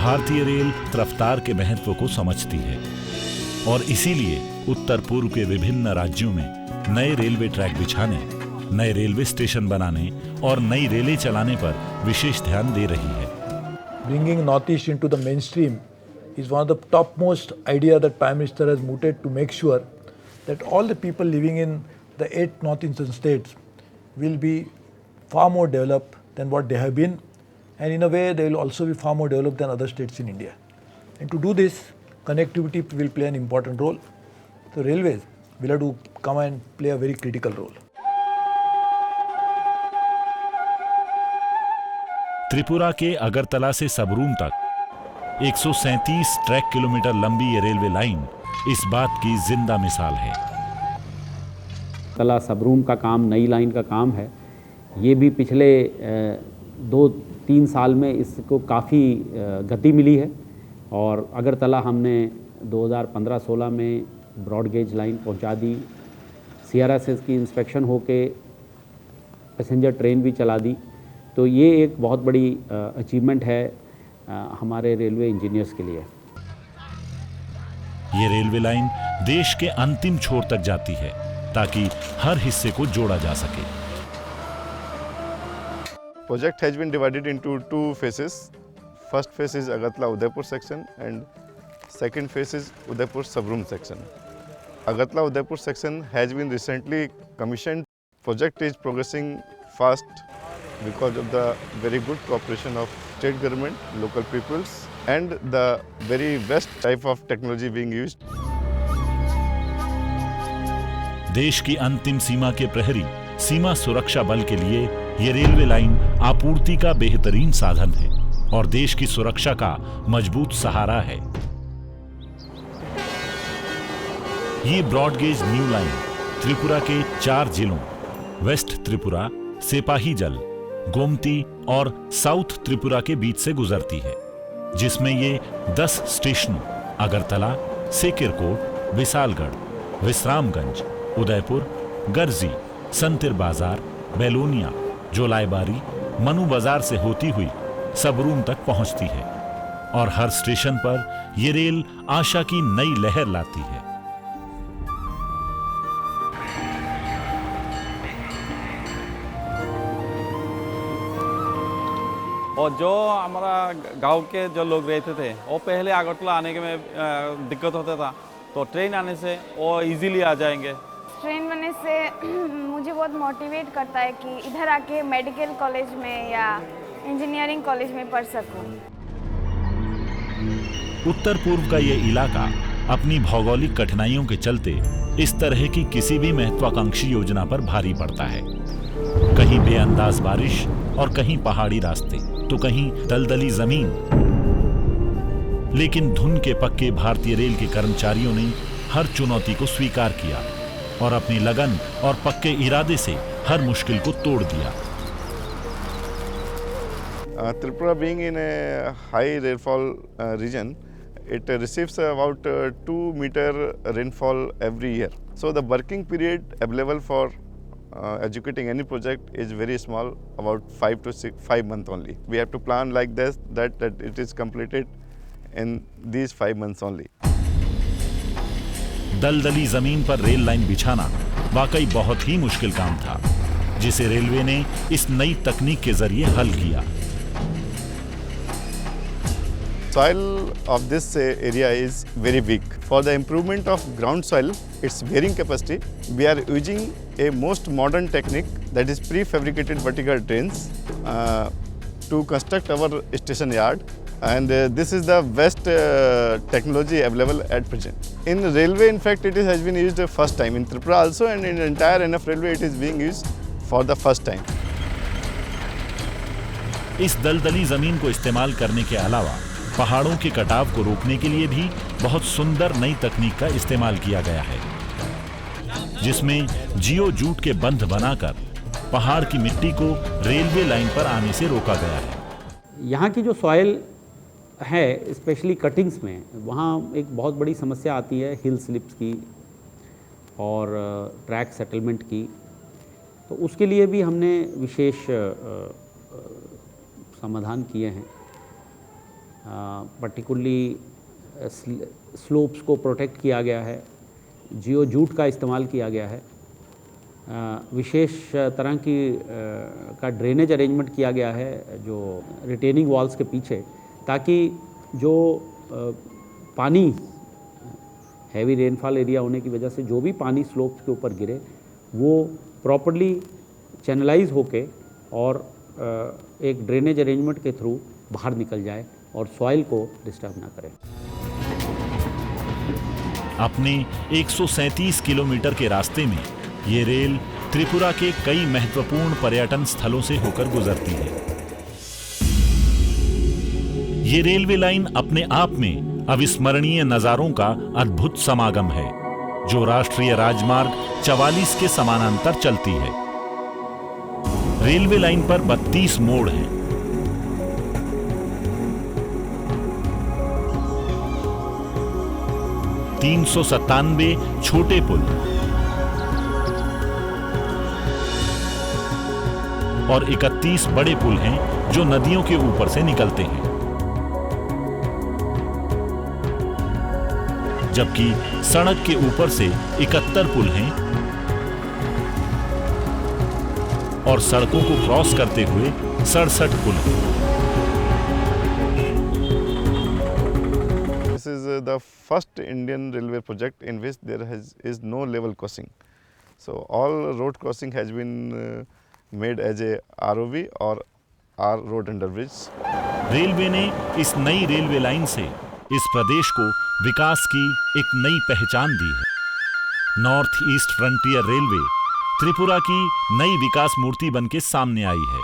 भारतीय रेल रफ्तार के महत्व को समझती है और इसीलिए उत्तर पूर्व के विभिन्न राज्यों में नए रेलवे ट्रैक बिछाने, नए रेलवे स्टेशन बनाने और नई रेलें चलाने पर विशेष ध्यान दे रही है। Bringing Northeast into the mainstream is one of the topmost idea that Prime Minister has mooted to make sure that all the people living in the 8 northeastern states will be far more developed than what they have been, and in a way they will also be far more developed than other states in India. And to do this, connectivity will play an important role. So railways will have to come and play a very critical role. Tripura के अगरतला से सबरूम तक 137 track kilometre लंबी ये railway line इस बात की जिंदा मिसाल है। तला सबरूम का काम, नई लाइन का काम है, ये भी पिछले 2-3 साल में इसको काफ़ी गति मिली है और अगरतला हमने 2015-16 में ब्रॉड गेज लाइन पहुंचा दी। CRSS की इंस्पेक्शन होके पैसेंजर ट्रेन भी चला दी। तो ये एक बहुत बड़ी अचीवमेंट है हमारे रेलवे इंजीनियर्स के लिए। ये रेलवे लाइन देश के अंतिम छोर तक जाती है ताकि हर हिस्से को जोड़ा जा सके। Project has been divided into 2 phases. First phase is Agartala-Udaipur section and second phase is Udaipur-Sabroom section. Agartala-Udaipur section has been recently commissioned. Project is progressing fast because of the very good cooperation of state government, local peoples and the very best type of technology being used. देश की अंतिम सीमा के प्रहरी सीमा सुरक्षा बल के लिए ये रेलवे लाइन आपूर्ति का बेहतरीन साधन है और देश की सुरक्षा का मजबूत सहारा है। ये ब्रॉडगेज न्यू लाइन त्रिपुरा के 4 जिलों वेस्ट त्रिपुरा, सेपाहीजल, गोमती और साउथ त्रिपुरा के बीच से गुजरती है, जिसमें ये 10 स्टेशनों अगरतला, सेकिरकोट, विशालगढ़, विश्रामगंज, उदयपुर, गर्जी, संतिर बाजार, बेलोनिया, जोलाईबारी, मनु बाजार से होती हुई सबरूम तक पहुंचती है और हर स्टेशन पर ये रेल आशा की नई लहर लाती है। और जो हमारा गांव के जो लोग रहते थे वो पहले अगरतला आने के में दिक्कत होता था, तो ट्रेन आने से वो इजीली आ जाएंगे। ट्रेन बनने से मुझे बहुत मोटिवेट करता है कि इधर आके मेडिकल कॉलेज में या इंजीनियरिंग कॉलेज में पढ़ सकूं। उत्तर पूर्व का ये इलाका अपनी भौगोलिक कठिनाइयों के चलते इस तरह की किसी भी महत्वाकांक्षी योजना पर भारी पड़ता है। कहीं बेअंदाज बारिश और कहीं पहाड़ी रास्ते तो कहीं दलदली जमीन, लेकिन धुन के पक्के भारतीय रेल के कर्मचारियों ने हर चुनौती को स्वीकार किया और अपनी लगन और पक्के इरादे से हर मुश्किल को तोड़ दिया। Tripura being in a high rainfall region, it receives about 2 meter rainfall every year. So the working period available for executing any project is very small, about 5 months only. We have to plan like this that it is completed in these 5 months only. दलदली जमीन पर rail line बिछाना वाकई बहुत ही मुश्किल काम था, जिसे रेलवे ने इस नई तकनीक के जरिए हल किया। Soil of this area is very weak. For the improvement of ground soil, its bearing capacity, we are using a most modern technique, that is prefabricated vertical drains to construct our station yard, and this is the best technology available at present. In railway, in fact, it has been used the first time in Tripura also, and in entire NF railway it is being used for the first time. इस दलदली जमीन को इस्तेमाल करने के अलावा पहाड़ों के कटाव को रोकने के लिए भी बहुत सुंदर नई तकनीक का इस्तेमाल किया गया है, जिसमें जियो जूट के बंध बनाकर पहाड़ की मिट्टी को रेलवे लाइन पर आने से रोका गया है। यहाँ की जो सॉइल है, स्पेशली कटिंग्स में, वहाँ एक बहुत बड़ी समस्या आती है हिल स्लिप्स की और ट्रैक सेटलमेंट की। तो उसके लिए भी हमने विशेष समाधान किए हैं। पर्टिकुलरली स्लोप्स को प्रोटेक्ट किया गया है, जियो जूट का इस्तेमाल किया गया है, विशेष तरह की का ड्रेनेज अरेंजमेंट किया गया है जो रिटेनिंग वॉल्स के पीछे, ताकि जो पानी हैवी रेनफॉल एरिया होने की वजह से जो भी पानी स्लोप्स के ऊपर गिरे वो प्रॉपर्ली चैनलाइज होके और एक ड्रेनेज अरेंजमेंट के थ्रू बाहर निकल जाए और सॉइल को डिस्टर्ब ना करे। अपने 137 किलोमीटर के रास्ते में ये रेल त्रिपुरा के कई महत्वपूर्ण पर्यटन स्थलों से होकर गुजरती है। ये रेलवे लाइन अपने आप में अविस्मरणीय नजारों का अद्भुत समागम है, जो राष्ट्रीय राजमार्ग 44 के समानांतर चलती है। रेलवे लाइन पर 32 मोड़ हैं। तीन 397 छोटे पुल और 31 बड़े पुल हैं जो नदियों के ऊपर से निकलते हैं, जबकि सड़क के ऊपर से 71 पुल हैं और सड़कों को क्रॉस करते हुए 67 पुल हैं। This is the first Indian railway project in which there is no level crossing. So all road crossing has been made as a ROV or R road under bridge. Railway ने इस नई railway line से इस प्रदेश को विकास की एक नई पहचान दी है। North east frontier railway Tripura की नई विकास मूर्ति बनके सामने आई है।